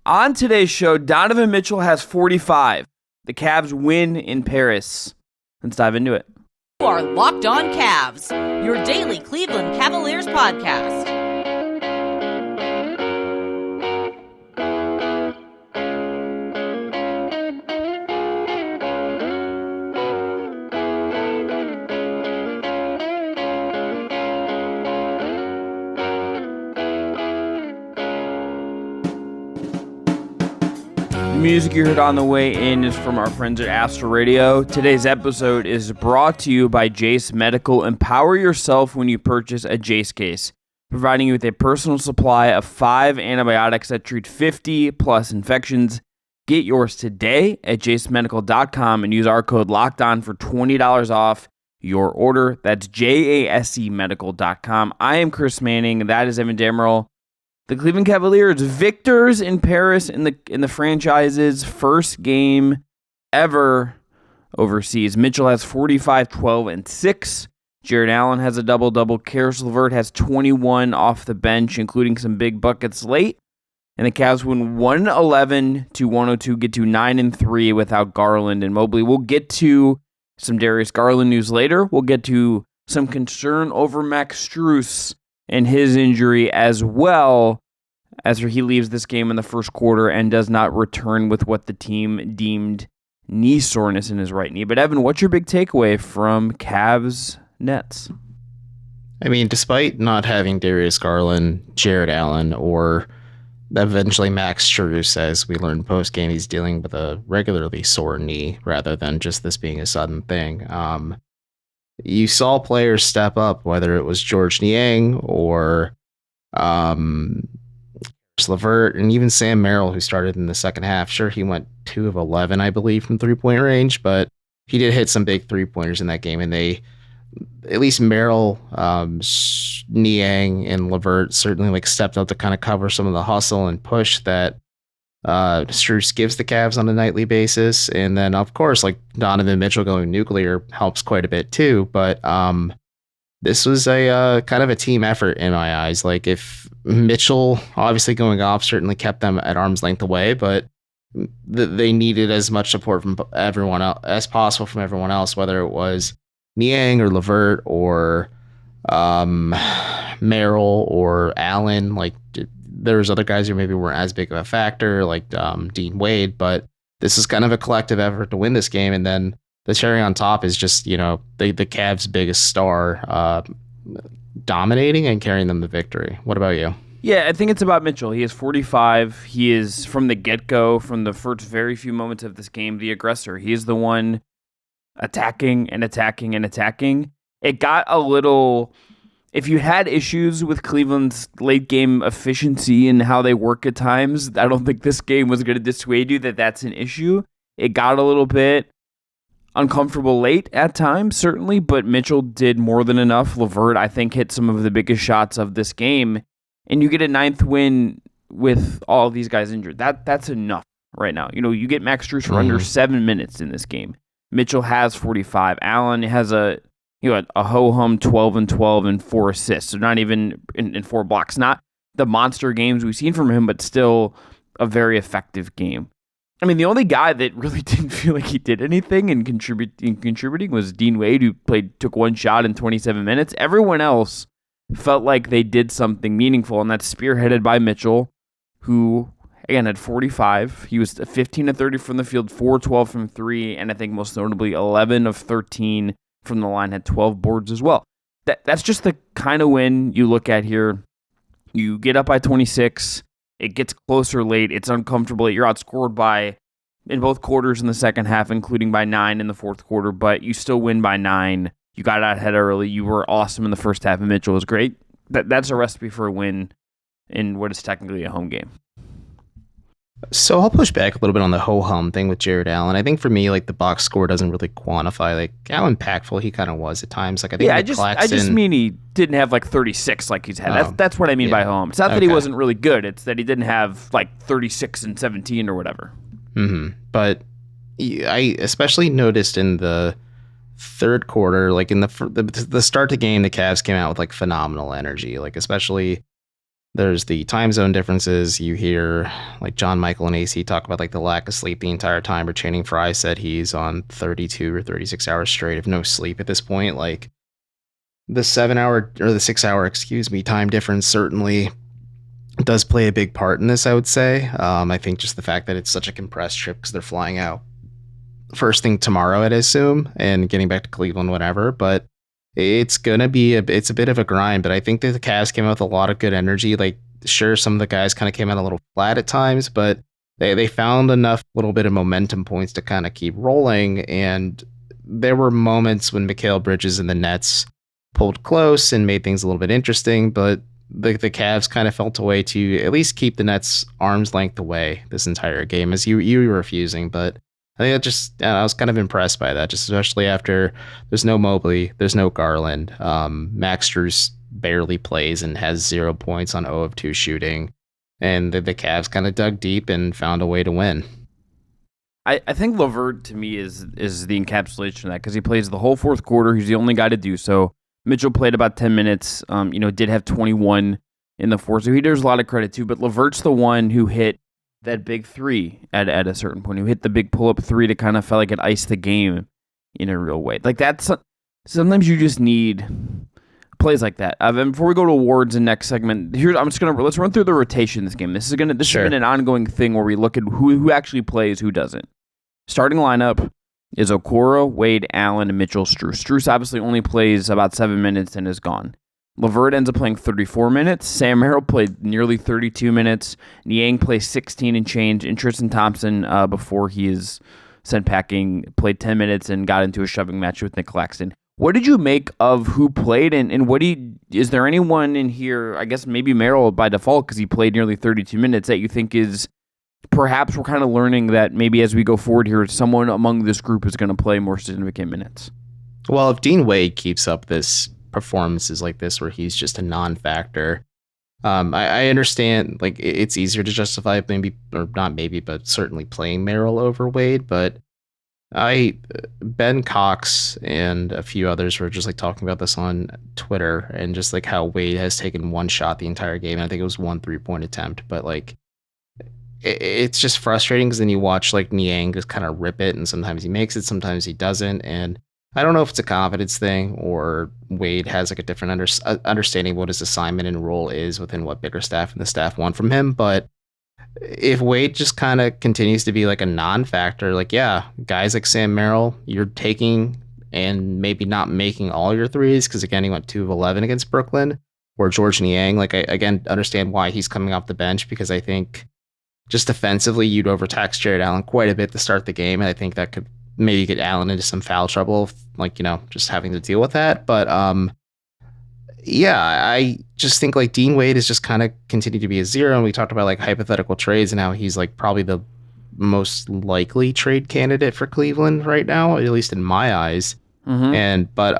On today's show, Donovan Mitchell has 45. The Cavs win in Paris. Let's dive into it. You are Locked On Cavs, your daily Cleveland Cavaliers podcast. The music you heard on the way in is from our friends at Astro Radio. Today's episode is brought to you by Jase Medical. Empower yourself when you purchase a Jase case, providing you with a personal supply of 5 antibiotics that treat 50 plus infections. Get yours today at jasemedical.com and use our code LOCKEDON for $20 off your order. That's jasemedical.com. I am Chris Manning. That is Evan Dammarell. The Cleveland Cavaliers, victors in Paris in the franchise's first game ever overseas. Mitchell has 45, 12, and 6. Jarrett Allen has a double-double. Caris LeVert has 21 off the bench, including some big buckets late. And the Cavs win 111-102, get to 9-3 without Garland and Mobley. We'll get to some Darius Garland news later. We'll get to some concern over Max Strus and his injury as well, as he leaves this game in the first quarter and does not return with what the team deemed knee soreness in his right knee. But Evan, what's your big takeaway from Cavs Nets? I mean, despite not having Darius Garland, Jarrett Allen, or eventually Max Strus, as we learned post-game, he's dealing with a regularly sore knee rather than just this being a sudden thing. You saw players step up, whether it was George Niang or LeVert, and even Sam Merrill, who started in the second half. Sure, he went 2 of 11, I believe, from three-point range, but he did hit some big three-pointers in that game, and they, at least Merrill, Niang, and LeVert certainly stepped up to kind of cover some of the hustle and push that Strus gives the Cavs on a nightly basis. And then, of course, Donovan Mitchell going nuclear helps quite a bit too. But this was a kind of a team effort in my eyes. If Mitchell obviously going off certainly kept them at arm's length away, but they needed as much support from everyone else as possible from everyone else, whether it was Niang or LeVert or Merrill or Allen. There's other guys who maybe weren't as big of a factor, like Dean Wade, but this is kind of a collective effort to win this game. And then the cherry on top is just, the Cavs' biggest star dominating and carrying them to victory. What about you? Yeah, I think it's about Mitchell. He is 45. He is, from the get-go, from the first very few moments of this game, the aggressor. He is the one attacking and attacking and attacking. It got a little... If you had issues with Cleveland's late game efficiency and how they work at times, I don't think this game was going to dissuade you that that's an issue. It got a little bit uncomfortable late at times, certainly, but Mitchell did more than enough. LeVert, I think, hit some of the biggest shots of this game, and you get a 9th win with all of these guys injured. That's enough right now. You get Max Strus for under 7 minutes in this game. Mitchell has 45. Allen has a ho-hum 12 and 12 and 4 assists. So not even in 4 blocks. Not the monster games we've seen from him, but still a very effective game. I mean, the only guy that really didn't feel like he did anything in contributing was Dean Wade, who took 1 shot in 27 minutes. Everyone else felt like they did something meaningful, and that's spearheaded by Mitchell, who, again, had 45. He was 15 of 30 from the field, 4-12 from 3, and I think most notably 11 of 13 from the line, had 12 boards as well. That's just the kind of win you look at here. You get up by 26. It gets closer late. It's uncomfortable. You're outscored by, in both quarters in the second half, including by 9 in the fourth quarter, but you still win by 9. You got out ahead early. You were awesome in the first half, and Mitchell was great. That's a recipe for a win in what is technically a home game. So I'll push back a little bit on the ho-hum thing with Jarrett Allen. I think for me, the box score doesn't really quantify how impactful he kind of was at times. I think I just mean he didn't have 36 like he's had. That's what I mean by home. It's not that he wasn't really good. It's that he didn't have 36 and 17 or whatever. Mm-hmm. But I especially noticed in the third quarter, in the start of the game, the Cavs came out with phenomenal energy. Especially There's the time zone differences. You hear like John Michael and AC talk about like the lack of sleep the entire time. Or Channing Frye said he's on 32 or 36 hours straight of no sleep at this point. Like the 7 hour or the 6 hour, time difference certainly does play a big part in this, I would say. I think just the fact that it's such a compressed trip because they're flying out first thing tomorrow, I'd assume, and getting back to Cleveland, whatever. But it's gonna be it's a bit of a grind. But I think that the Cavs came out with a lot of good energy. Like, sure, some of the guys kind of came out a little flat at times, but they found enough little bit of momentum points to kind of keep rolling. And there were moments when Mikal Bridges and the Nets pulled close and made things a little bit interesting, but the Cavs kind of felt a way to at least keep the Nets arm's length away this entire game, as you were refusing. But I think I was kind of impressed by that, just especially after there's no Mobley, there's no Garland. Max Strus barely plays and has 0 points on 0 of 2 shooting. And the Cavs kind of dug deep and found a way to win. I think LeVert, to me, is the encapsulation of that, because he plays the whole fourth quarter. He's the only guy to do so. Mitchell played about 10 minutes, did have 21 in the fourth, so he deserves a lot of credit too. But LeVert's the one who hit that big three at a certain point, who hit the big pull-up three to kind of felt like it iced the game in a real way. Like, that's sometimes you just need plays like that. And before we go to awards in next segment, let's run through the rotation this game. This has been an ongoing thing where we look at who actually plays, who doesn't. Starting lineup is Okoro, Wade, Allen, and Mitchell, Strus. Strus obviously only plays about 7 minutes and is gone. LeVert ends up playing 34 minutes. Sam Merrill played nearly 32 minutes. Niang plays 16 and change. And Tristan Thompson, before he is sent packing, played 10 minutes and got into a shoving match with Nick Claxton. What did you make of who played, and is there anyone in here, I guess maybe Merrill by default because he played nearly 32 minutes, that you think is perhaps we're kind of learning that maybe as we go forward here, someone among this group is going to play more significant minutes? Well, if Dean Wade keeps up this performances like this where he's just a non-factor, I understand like it's easier to justify but certainly playing Merrill over Wade. But Ben Cox and a few others were just like talking about this on Twitter, and just like how Wade has taken one shot the entire game. I think it was 1 3-point attempt, but like it's just frustrating because then you watch like Niang just kind of rip it, and sometimes he makes it, sometimes he doesn't. And I don't know if it's a confidence thing or Wade has like a different understanding of what his assignment and role is within what Bickerstaff and the staff want from him. But if Wade just kind of continues to be like a non-factor, like, yeah, guys like Sam Merrill, you're taking and maybe not making all your threes, because again, he went 2 of 11 against Brooklyn. Or George Niang, like, I again understand why he's coming off the bench, because I think just defensively you'd overtax Jared Allen quite a bit to start the game, and I think that could maybe get Allen into some foul trouble, like, just having to deal with that. But yeah, I just think like Dean Wade is just kind of continued to be a zero. And we talked about like hypothetical trades and how he's like probably the most likely trade candidate for Cleveland right now, at least in my eyes. Mm-hmm. But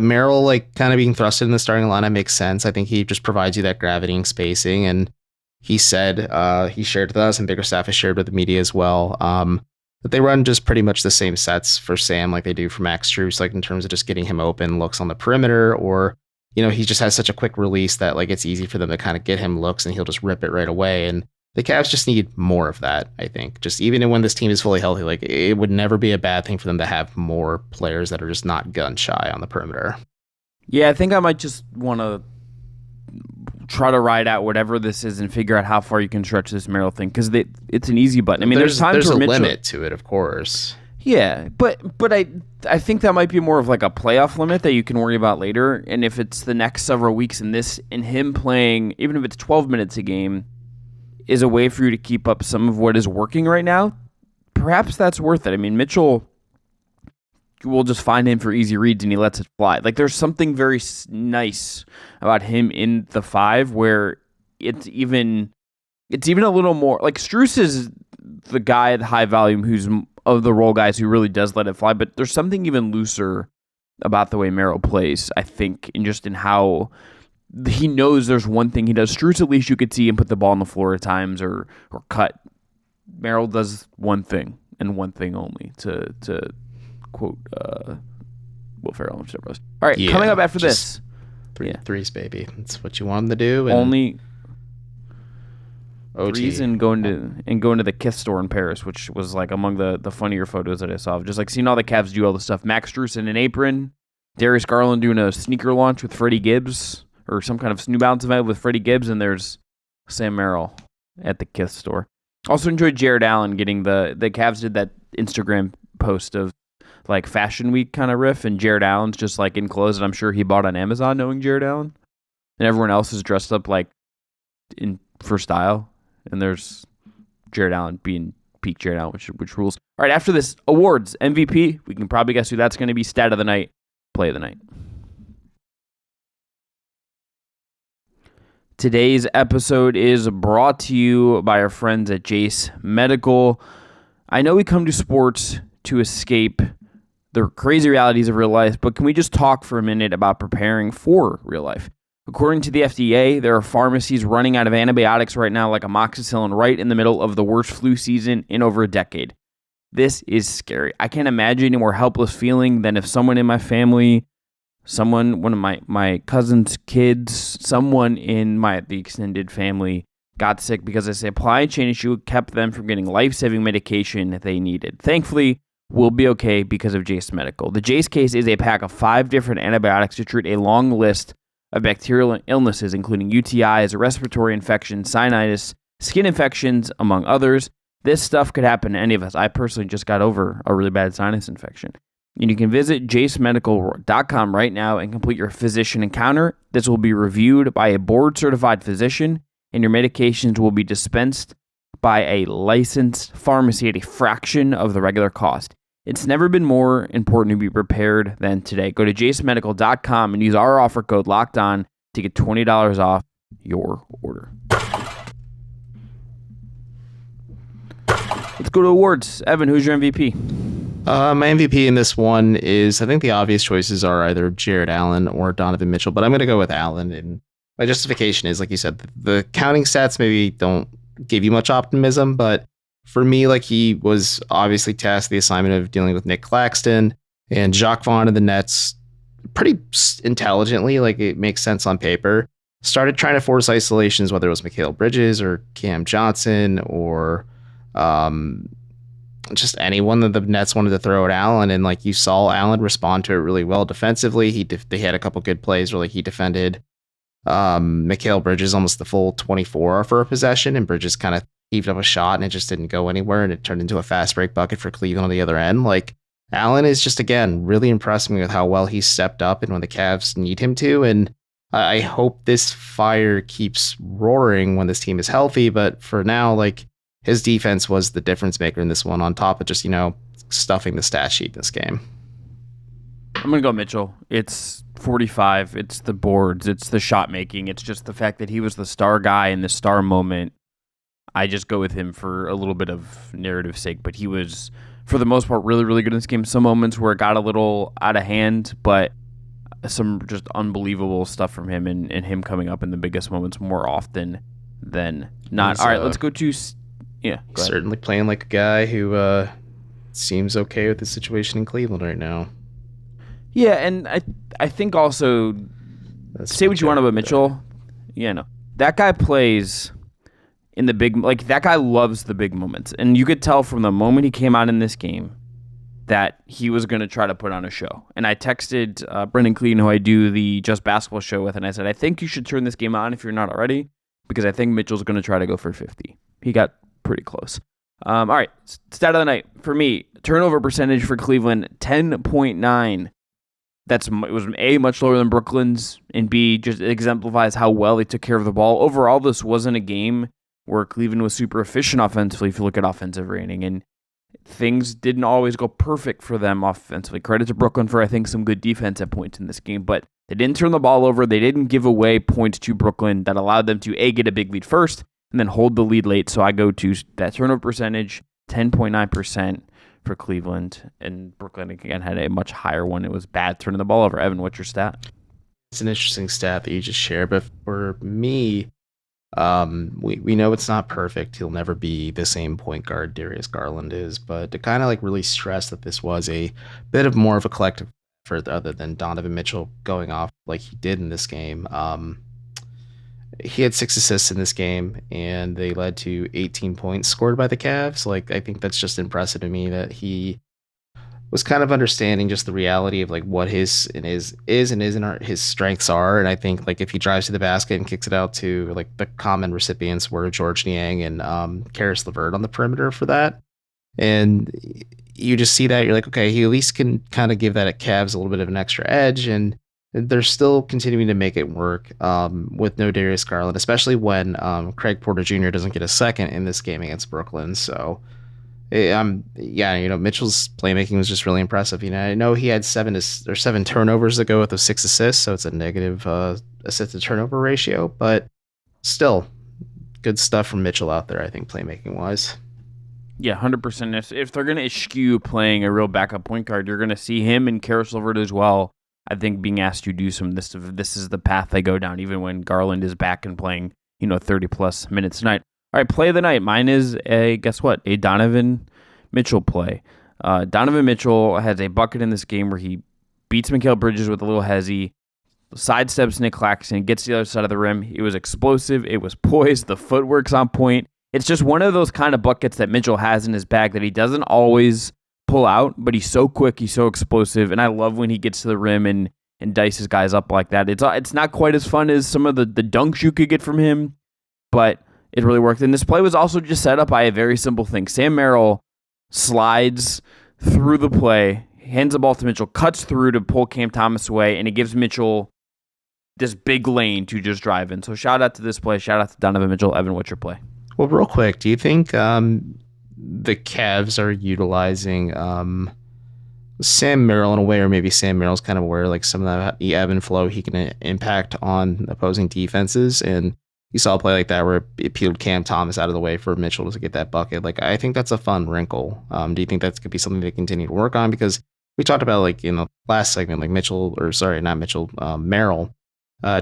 Merrill like kind of being thrusted in the starting lineup makes sense. I think he just provides you that gravity and spacing. And he said, he shared with us, and Bickerstaff has shared with the media as well, that they run just pretty much the same sets for Sam like they do for Max Strus, like in terms of just getting him open looks on the perimeter, or, he just has such a quick release that like it's easy for them to kind of get him looks and he'll just rip it right away. And the Cavs just need more of that, I think. Just even when this team is fully healthy, like it would never be a bad thing for them to have more players that are just not gun shy on the perimeter. Yeah, I think I might just want to try to ride out whatever this is and figure out how far you can stretch this Merrill thing, because it's an easy button. I mean, there's times where Mitchell, limit to it, of course. Yeah, but I think that might be more of like a playoff limit that you can worry about later. And if it's the next several weeks and him playing, even if it's 12 minutes a game, is a way for you to keep up some of what is working right now, perhaps that's worth it. I mean, Mitchell will just find him for easy reads and he lets it fly. Like, there's something very nice about him in the 5 where it's even a little more like Strus is the guy at high volume who's of the role guys who really does let it fly, but there's something even looser about the way Merrill plays, I think, and just in how he knows there's one thing he does. Strus, at least you could see him put the ball on the floor at times or cut. Merrill does one thing and one thing only, to quote Will Ferrell and whatever else. All right, coming up after this, Threes, baby. That's what you want them to do. And Only OT. threes and going to the Kith store in Paris, which was like among the funnier photos that I saw. Just like seeing all the Cavs do all the stuff. Max Strus in an apron, Darius Garland doing a sneaker launch with Freddie Gibbs, or some kind of New Balance event with Freddie Gibbs, and there's Sam Merrill at the Kith store. Also enjoyed Jared Allen getting the Cavs did that Instagram post of like Fashion Week kind of riff, and Jared Allen's just like in clothes that I'm sure he bought on Amazon, knowing Jared Allen, and everyone else is dressed up like for style, and there's Jared Allen being peak Jared Allen, which rules. All right, after this, awards, MVP, we can probably guess who that's going to be. Stat of the night, play of the night. Today's episode is brought to you by our friends at Jase Medical. I know we come to sports to escape the crazy realities of real life, but can we just talk for a minute about preparing for real life? According to the FDA, there are pharmacies running out of antibiotics right now like amoxicillin right in the middle of the worst flu season in over a decade. This is scary. I can't imagine a more helpless feeling than if someone in my family, one of my cousin's kids, someone in the extended family got sick because a supply chain issue kept them from getting life-saving medication they needed. Thankfully, we'll be okay because of Jase Medical. The Jase case is a pack of 5 different antibiotics to treat a long list of bacterial illnesses, including UTIs, respiratory infections, sinusitis, skin infections, among others. This stuff could happen to any of us. I personally just got over a really bad sinus infection. And you can visit jasemedical.com right now and complete your physician encounter. This will be reviewed by a board-certified physician, and your medications will be dispensed by a licensed pharmacy at a fraction of the regular cost. It's never been more important to be prepared than today. Go to jasemedical.com and use our offer code LOCKEDON to get $20 off your order. Let's go to awards. Evan, who's your MVP? My MVP in this one is, I think the obvious choices are either Jared Allen or Donovan Mitchell, but I'm going to go with Allen. And my justification is, like you said, the counting stats maybe don't give you much optimism, but for me, like, he was obviously tasked the assignment of dealing with Nick Claxton and Jacques Vaughn in the Nets pretty intelligently. Like, it makes sense on paper. Started trying to force isolations, whether it was Mikal Bridges or Cam Johnson or just anyone that the Nets wanted to throw at Allen. And like, you saw Allen respond to it really well defensively. They had a couple good plays where like he defended Mikal Bridges almost the full 24 for a possession, and Bridges kind of heaved up a shot and it just didn't go anywhere, and it turned into a fast break bucket for Cleveland on the other end. Like, Allen is just, again, really impressed me with how well he stepped up and when the Cavs need him to. And I hope this fire keeps roaring when this team is healthy. But for now, like, his defense was the difference maker in this one, on top of just, stuffing the stat sheet this game. I'm going to go Mitchell. It's 45. It's the boards. It's the shot making. It's just the fact that he was the star guy in the star moment. I just go with him for a little bit of narrative sake, but he was, for the most part, really, really good in this game. Some moments where it got a little out of hand, but some just unbelievable stuff from him, and him coming up in the biggest moments more often than not. All right, let's go to... Yeah, certainly playing like a guy who seems okay with the situation in Cleveland right now. Yeah, and I think also, say what you want about Mitchell. Yeah, no. That guy plays in the big... Like, that guy loves the big moments. And you could tell from the moment he came out in this game that he was going to try to put on a show. And I texted Brendan Clean, who I do the Just Basketball show with, and I said, I think you should turn this game on if you're not already, because I think Mitchell's going to try to go for 50. He got pretty close. All right, stat of the night for me: turnover percentage for Cleveland 10.9. It was A, much lower than Brooklyn's, and B, just exemplifies how well they took care of the ball. Overall, this wasn't a game where Cleveland was super efficient offensively if you look at offensive rating, and things didn't always go perfect for them offensively. Credit to Brooklyn for, I think, some good defense at points in this game, but they didn't turn the ball over. They didn't give away points to Brooklyn that allowed them to, A, get a big lead first, and then hold the lead late. So I go to that turnover percentage, 10.9% for Cleveland. And Brooklyn, again, had a much higher one. It was bad turning the ball over. Evan, what's your stat? It's an interesting stat that you just shared. But for me, we know it's not perfect. He'll never be the same point guard Darius Garland is. But to kind of like really stress that this was a bit of more of a collective for other than Donovan Mitchell going off like he did in this game. He had 6 assists in this game, and they led to 18 points scored by the Cavs. Like, I think that's just impressive to me that he was kind of understanding just the reality of like what his and is and isn't his strengths are. And I think like if he drives to the basket and kicks it out to like the common recipients were George Niang and Karis LeVert on the perimeter for that. And you just see that you're like, okay, he at least can kind of give that Cavs a little bit of an extra edge, and they're still continuing to make it work with no Darius Garland, especially when Craig Porter Jr. doesn't get a second in this game against Brooklyn. So, Mitchell's playmaking was just really impressive. I know he had 7 turnovers to go with those 6 assists, so it's a negative assist to turnover ratio, but still good stuff from Mitchell out there, I think, playmaking wise. Yeah, 100%. If they're going to eschew playing a real backup point guard, you're going to see him and Karis LeVert as well. I think being asked to do some of this is the path they go down, even when Garland is back and playing, 30-plus minutes tonight. All right, play of the night. Mine is a Donovan Mitchell play. Donovan Mitchell has a bucket in this game where he beats Mikal Bridges with a little hezzy, sidesteps Nick Claxton, gets to the other side of the rim. It was explosive. It was poised. The footwork's on point. It's just one of those kind of buckets that Mitchell has in his bag that he doesn't always pull out, but he's so quick, he's so explosive, and I love when he gets to the rim and dices guys up like that. It's not quite as fun as some of the dunks you could get from him, but it really worked. And this play was also just set up by a very simple thing. Sam Merrill slides through the play, hands the ball to Mitchell, cuts through to pull Cam Thomas away, and it gives Mitchell this big lane to just drive in. So shout out to this play. Shout out to Donovan Mitchell. Evan, what's your play? Well, real quick, do you think the Cavs are utilizing Sam Merrill in a way, or maybe Sam Merrill's kind of aware like some of the ebb and flow he can impact on opposing defenses? And you saw a play like that where it peeled Cam Thomas out of the way for Mitchell to get that bucket. Like, I think that's a fun wrinkle. Do you think that could be something they continue to work on? Because we talked about like in the last segment, like Merrill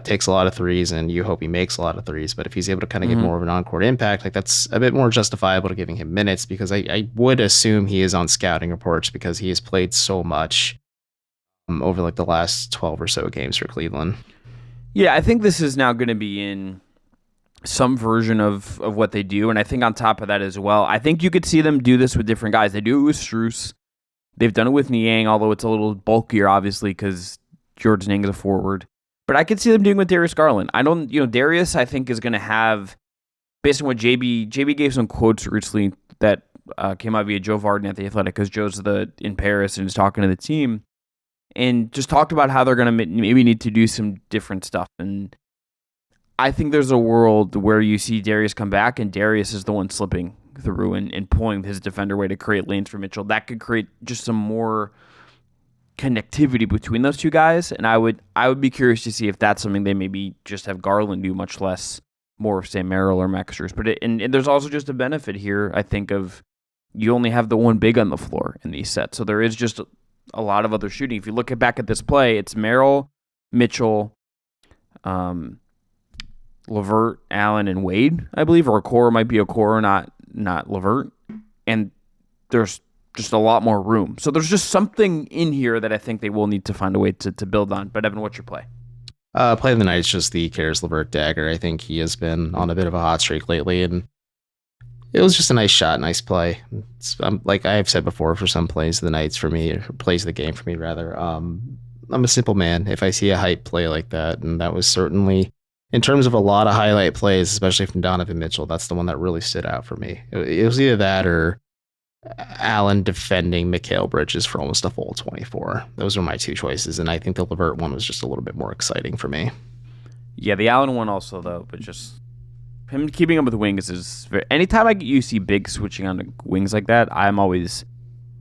takes a lot of threes, and you hope he makes a lot of threes. But if he's able to kind of get more of an on-court impact, like that's a bit more justifiable to giving him minutes, because I would assume he is on scouting reports because he has played so much over like the last 12 or so games for Cleveland. Yeah, I think this is now going to be in some version of what they do. And I think on top of that as well, I think you could see them do this with different guys. They do it with Strus. They've done it with Niang, although it's a little bulkier, obviously, because George Niang is a forward. But I could see them doing with Darius Garland. Darius, I think, is going to have, based on what JB gave some quotes recently that came out via Joe Varden at The Athletic, because Joe's in Paris and is talking to the team, and just talked about how they're going to maybe need to do some different stuff. And I think there's a world where you see Darius come back, and Darius is the one slipping through and pulling his defender away to create lanes for Mitchell. That could create just some more connectivity between those two guys, and I would be curious to see if that's something they maybe just have Garland do, much less more of Sam Merrill or Max Strus. But and there's also just a benefit here, I think, of you only have the one big on the floor in these sets, so there is just a lot of other shooting. If you look back at this play, it's Merrill, Mitchell, LeVert, Allen, and Wade, I believe, or Okoro might be Okoro, not LeVert, and there's just a lot more room. So there's just something in here that I think they will need to find a way to build on. But Evan, what's your play? Play of the night is just the Karis LeVert dagger. I think he has been on a bit of a hot streak lately, and it was just a nice shot, nice play. Like I have said before, for some plays of the nights for me, or plays of the game for me rather, I'm a simple man. If I see a hype play like that, and that was certainly, in terms of a lot of highlight plays, especially from Donovan Mitchell, that's the one that really stood out for me. It was either that or Allen defending Mikal Bridges for almost a full 24. Those were my two choices, and I think the LeVert one was just a little bit more exciting for me. Yeah, the Allen one also, though, but just him keeping up with wings is very... Anytime you see big switching on the wings like that, I'm always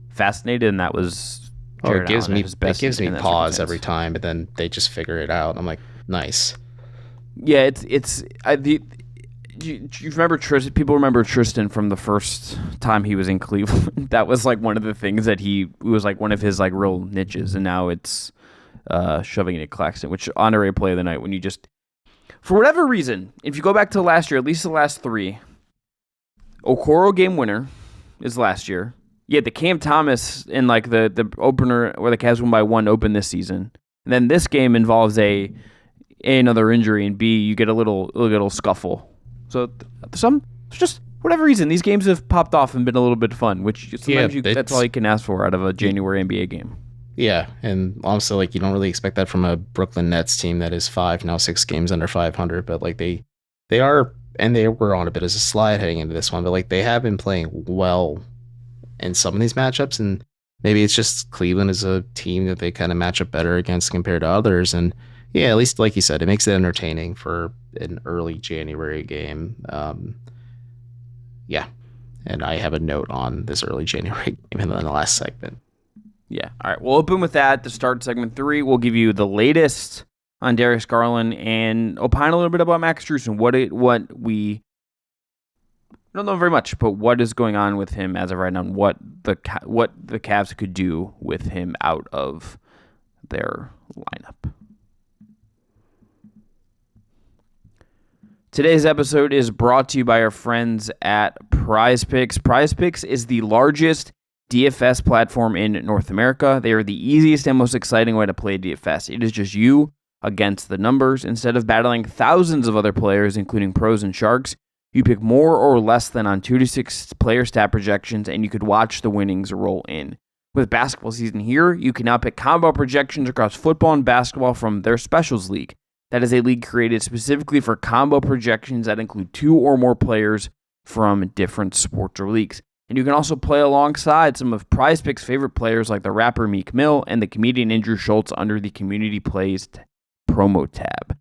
fascinated, and that was Jared Allen at his best. It gives me pause every time, but then they just figure it out. I'm like, nice. Yeah, you remember Tristan? People remember Tristan from the first time he was in Cleveland. That was like one of the things that it was like one of his like real niches, and now it's shoving it at Claxton, which honorary play of the night when you just, for whatever reason, if you go back to last year, at least the last three, Okoro game winner is last year. Yeah, the Cam Thomas in like the opener where the Cavs won by 1 open this season. And then this game involves A, another injury, and B, you get a little scuffle. So just whatever reason, these games have popped off and been a little bit fun, which sometimes that's all you can ask for out of a January NBA game. Yeah, and also like you don't really expect that from a Brooklyn Nets team that is 6 games under 500, but like they are, and they were on a bit as a slide heading into this one, but like they have been playing well in some of these matchups, and maybe it's just Cleveland is a team that they kind of match up better against compared to others, and yeah, at least like you said, it makes it entertaining for an early January game. Yeah, and I have a note on this early January game in the last segment. Yeah. All right. We'll open with that to start segment 3. We'll give you the latest on Darius Garland and opine a little bit about Max Strus and what we don't know very much, but what is going on with him as of right now and what the Cavs could do with him out of their lineup. Today's episode is brought to you by our friends at Prize Picks. Prize Picks is the largest DFS platform in North America. They are the easiest and most exciting way to play DFS. It is just you against the numbers. Instead of battling thousands of other players, including pros and sharks, you pick more or less than on 2 to 6 player stat projections, and you could watch the winnings roll in. With basketball season here, you can now pick combo projections across football and basketball from their Specials League. That is a league created specifically for combo projections that include 2 or more players from different sports or leagues. And you can also play alongside some of Prize Picks' favorite players like the rapper Meek Mill and the comedian Andrew Schultz under the Community Plays promo tab.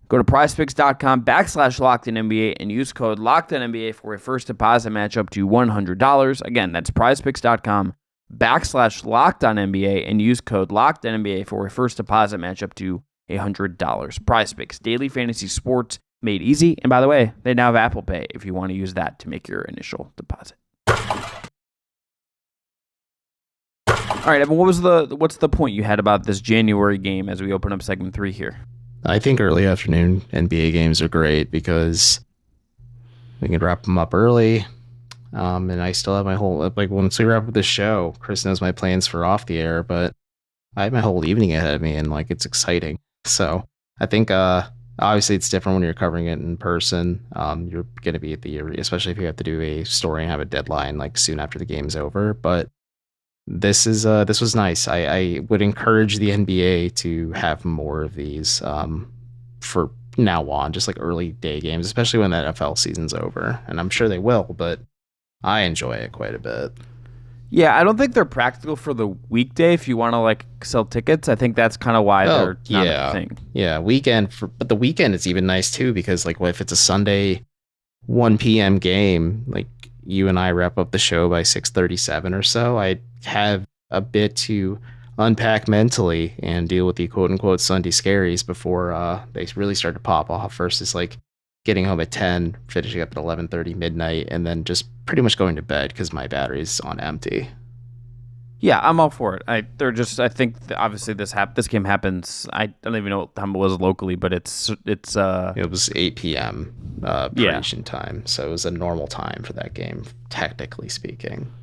Go to prizepicks.com/LockedOnNBA and use code LockedOnNBA for a first deposit match up to $100. Again, that's prizepicks.com/LockedOnNBA and use code LockedOnNBA for a first deposit match up to $100. Prize Picks, daily fantasy sports made easy. And by the way, they now have Apple Pay if you want to use that to make your initial deposit. All right, Evan, what's the point you had about this January game as we open up segment 3 here? I think early afternoon NBA games are great because we can wrap them up early. And I still have my whole, like once we wrap up the show, Chris knows my plans for off the air, but I have my whole evening ahead of me and like it's exciting. So I think obviously it's different when you're covering it in person. You're going to be at the, especially if you have to do a story and have a deadline like soon after the game's over. But this was nice. I would encourage the NBA to have more of these for now on, just like early day games, especially when the NFL season's over. And I'm sure they will, but I enjoy it quite a bit. Yeah, I don't think they're practical for the weekday if you want to like sell tickets. I think that's kind of why they're not a thing. Yeah, but the weekend is even nice too because like if it's a Sunday 1 p.m. game, like you and I wrap up the show by 6:37 or so, I have a bit to unpack mentally and deal with the quote-unquote Sunday scaries before they really start to pop off versus like getting home at 10, finishing up at 11:30 midnight, and then just pretty much going to bed because my battery's on empty. Yeah, I'm all for it. I think obviously this game happens. I don't even know what time it was locally, but it was 8 p.m. Parisian time, so it was a normal time for that game, technically speaking.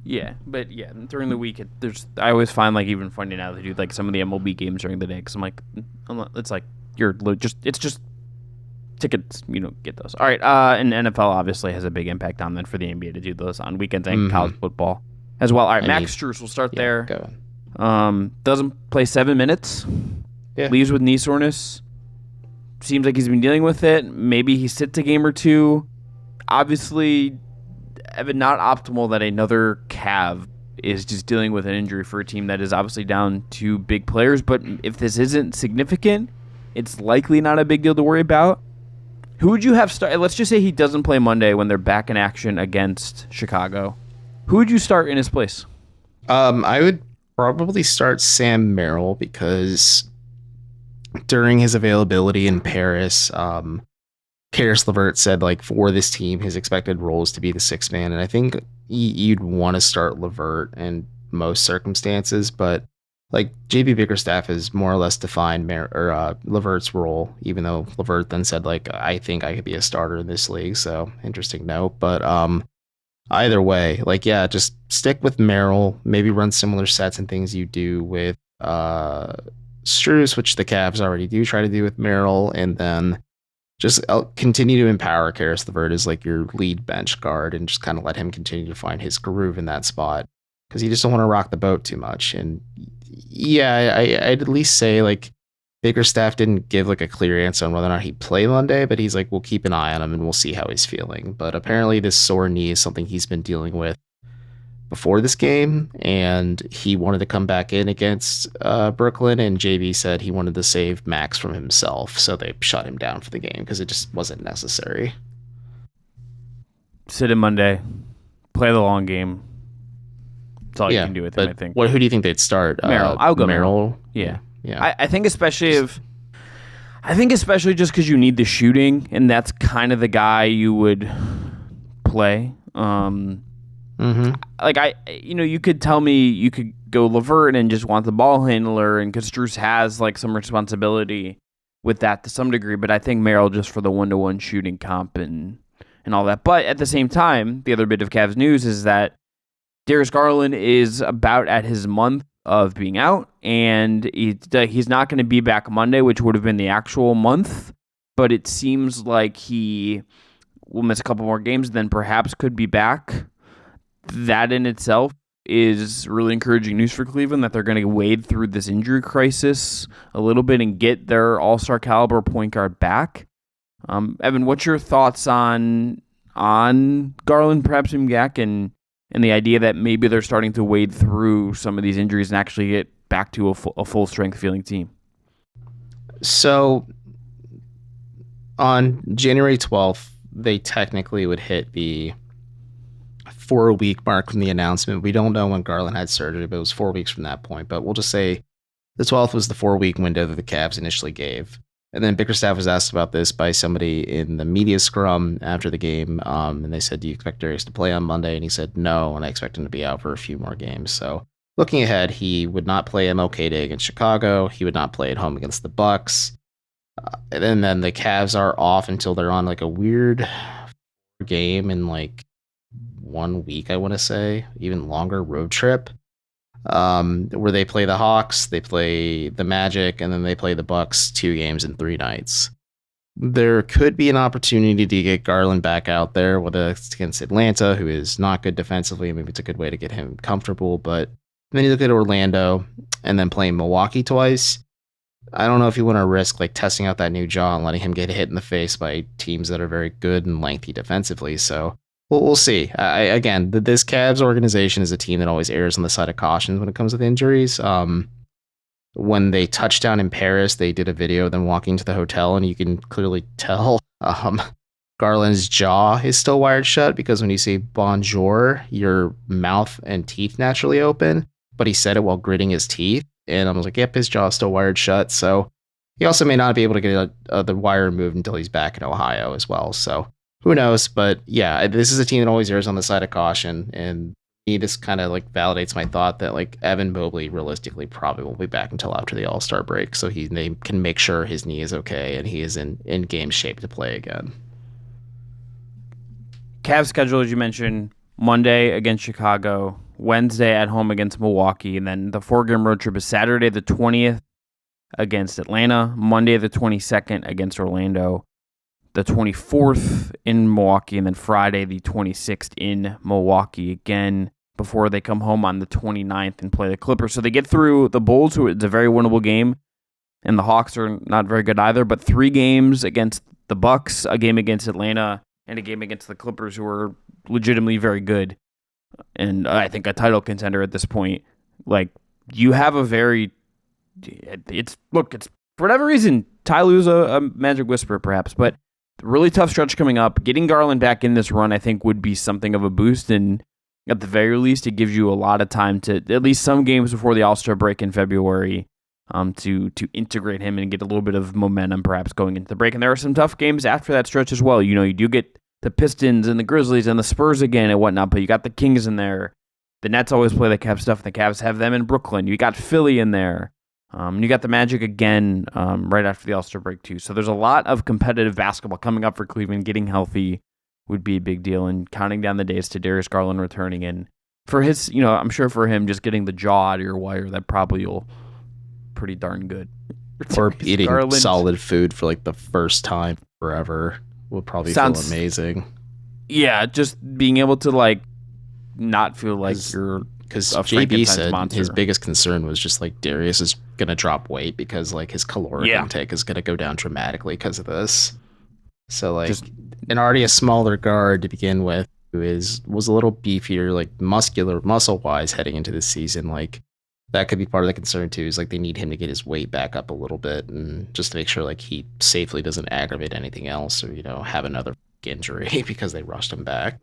Yeah, but yeah, during the week, I always find like even funny now they do like some of the MLB games during the day because I'm like, it's like it's just tickets, get those. All right, and NFL obviously has a big impact on that for the NBA to do those on weekends and college football as well. All right, Max Strus, we'll start there. Go on. Doesn't play 7 minutes. Yeah. Leaves with knee soreness. Seems like he's been dealing with it. Maybe he sits a game or two. Obviously, Evan, not optimal that another Cav is just dealing with an injury for a team that is obviously down 2 big players. But if this isn't significant, it's likely not a big deal to worry about. Who would you have start? Let's just say he doesn't play Monday when they're back in action against Chicago. Who would you start in his place? I would probably start Sam Merrill because during his availability in Paris, Karis LeVert said like for this team, his expected role is to be the 6th man. And I think you'd want to start LeVert in most circumstances, but like JB Bickerstaff has more or less defined LeVert's role, even though LeVert then said like, I think I could be a starter in this league. So interesting note. But either way, like, yeah, just stick with Merrill, maybe run similar sets and things you do with Strus, which the Cavs already do try to do with Merrill, and then just continue to empower Karis LeVert as like your lead bench guard and just kind of let him continue to find his groove in that spot, because you just don't want to rock the boat too much. And yeah, I'd at least say like Bickerstaff didn't give like a clear answer on whether or not he'd play Monday, but he's like, we'll keep an eye on him and we'll see how he's feeling. But apparently this sore knee is something he's been dealing with before this game, and he wanted to come back in against Brooklyn, and JB said he wanted to save Max from himself, so they shut him down for the game because it just wasn't necessary. Sit in Monday, play the long game. That's all you can do with him, I think. Who do you think they'd start? Merrill. I'll go Merrill. Yeah. I think especially just because you need the shooting, and that's kind of the guy you would play. Like you could tell me you could go LeVert and just want the ball handler, and because Strus has like some responsibility with that to some degree, but I think Merrill just for the 1-to-1 shooting comp and all that. But at the same time, the other bit of Cavs news is that Darius Garland is about at his month of being out, and he's not going to be back Monday, which would have been the actual month, but it seems like he will miss a couple more games, then perhaps could be back. That in itself is really encouraging news for Cleveland, that they're going to wade through this injury crisis a little bit and get their all-star caliber point guard back. Evan, what's your thoughts on Garland perhaps being back and the idea that maybe they're starting to wade through some of these injuries and actually get back to a full-strength feeling team? So on January 12th, they technically would hit the 4-week mark from the announcement. We don't know when Garland had surgery, but it was 4 weeks from that point. But we'll just say the 12th was the 4-week window that the Cavs initially gave. And then Bickerstaff was asked about this by somebody in the media scrum after the game. And they said, do you expect Darius to play on Monday? And he said, no, and I expect him to be out for a few more games. So looking ahead, he would not play MLK Day against Chicago. He would not play at home against the Bucks. And then the Cavs are off until they're on like a weird game in like 1 week, I want to say, even longer road trip, where they play the Hawks, they play the Magic, and then they play the Bucks 2 games in 3 nights. There could be an opportunity to get Garland back out there, whether it's against Atlanta, who is not good defensively. Maybe it's a good way to get him comfortable. But then you look at Orlando and then playing Milwaukee twice. I don't know if you want to risk like testing out that new jaw and letting him get hit in the face by teams that are very good and lengthy defensively. So we'll see. Again, this Cavs organization is a team that always errs on the side of caution when it comes to injuries. When they touched down in Paris, they did a video of them walking to the hotel, and you can clearly tell Garland's jaw is still wired shut, because when you say bonjour, your mouth and teeth naturally open, but he said it while gritting his teeth, and I was like, yep, his jaw is still wired shut. So he also may not be able to get the wire removed until he's back in Ohio as well. So who knows? But yeah, this is a team that always errs on the side of caution, and this kind of like validates my thought that like Evan Mobley realistically probably won't be back until after the All-Star break, so they can make sure his knee is okay and he is in game shape to play again. Cavs schedule, as you mentioned, Monday against Chicago, Wednesday at home against Milwaukee, and then the 4-game road trip is Saturday the 20th against Atlanta, Monday the 22nd against Orlando, the 24th in Milwaukee, and then Friday the 26th in Milwaukee again before they come home on the 29th and play the Clippers. So they get through the Bulls, who it's a very winnable game, and the Hawks are not very good either, but 3 games against the Bucks, a game against Atlanta, and a game against the Clippers, who are legitimately very good, and I think a title contender at this point. Like, you have a very... It's for whatever reason, Ty Lue's a magic whisperer perhaps, but really tough stretch coming up. Getting Garland back in this run, I think, would be something of a boost, and at the very least, it gives you a lot of time to, at least some games before the All-Star break in February, to integrate him and get a little bit of momentum perhaps going into the break. And there are some tough games after that stretch as well. You know, you do get the Pistons and the Grizzlies and the Spurs again and whatnot, but you got the Kings in there. The Nets always play the Cavs stuff, and the Cavs have them in Brooklyn. You got Philly in there. You got the Magic again right after the All-Star break too. So there's a lot of competitive basketball coming up for Cleveland, getting healthy. would be a big deal. And counting down the days to Darius Garland returning, and for his, I'm sure for him just getting the jaw out of your wire, that probably will pretty darn good. Or eating solid food for like the first time forever will probably feel amazing. Yeah, just being able to like not feel like you're, because JB said monster. His biggest concern was just like Darius is gonna drop weight because like his caloric intake is gonna go down dramatically because of this. So like, and already a smaller guard to begin with, who was a little beefier, like muscle wise heading into this season, like that could be part of the concern too, is like they need him to get his weight back up a little bit, and just to make sure like he safely doesn't aggravate anything else or have another injury because they rushed him back.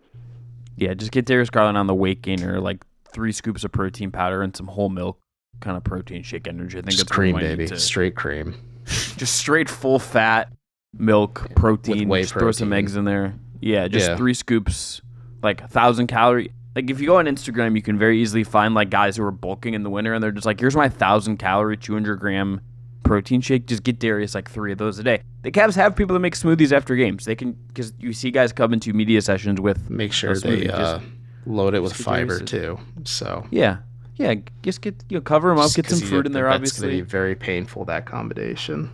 Yeah, just get Darius Garland on the weight gainer, like 3 scoops of protein powder and some whole milk kind of protein shake energy. I think just it's cream, baby, straight cream, just straight full fat milk protein. Just throw some eggs in there. Yeah, just 3 scoops, like 1,000 calorie. Like if you go on Instagram, you can very easily find like guys who are bulking in the winter, and they're just like, here's my 1,000 calorie, 200 gram protein shake. Just get Darius like 3 of those a day. The Cavs have people that make smoothies after games. They can, because you see guys come into media sessions with. Make sure they load it with fiber too. So yeah, just get cover them up, get some fruit in there. Obviously, it's gonna be very painful, that combination.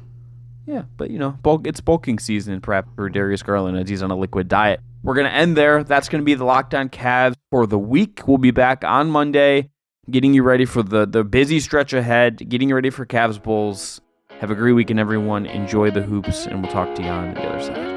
Yeah, but it's bulking season perhaps for Darius Garland as he's on a liquid diet. We're going to end there. That's going to be the Locked On Cavs for the week. We'll be back on Monday, getting you ready for the busy stretch ahead, getting you ready for Cavs Bulls. Have a great weekend, everyone. Enjoy the hoops, and we'll talk to you on the other side.